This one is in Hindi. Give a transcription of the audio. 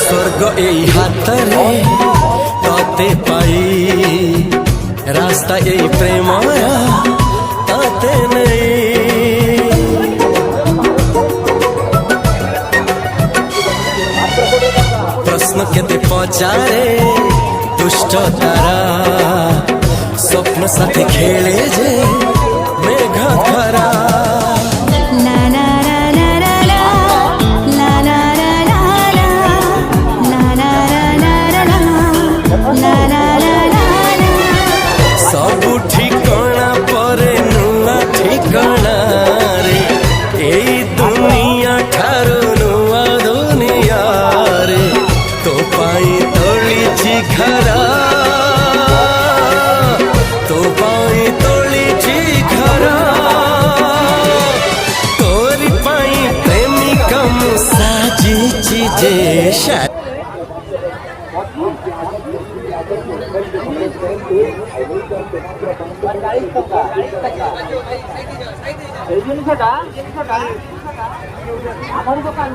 स्वर्ग এই হাতরে তাতে পাই রাস্তা এই প্রেমরা তাতে নেই প্রশ্ন কেতে পচারে দুষ্ট তারা স্বপ্ন সাথে খেলে যে মেঘ ধরা सबु ठिकाना परे नुआ ठिकाना रे एई दुनिया ठारो नुआ दुनिया रे तो पाई तोलिछि घरा तो पाई तोलिछि घरा तोरी पाई प्रेमिका मु साजिछि जे এই জিনিসটা আমার দোকান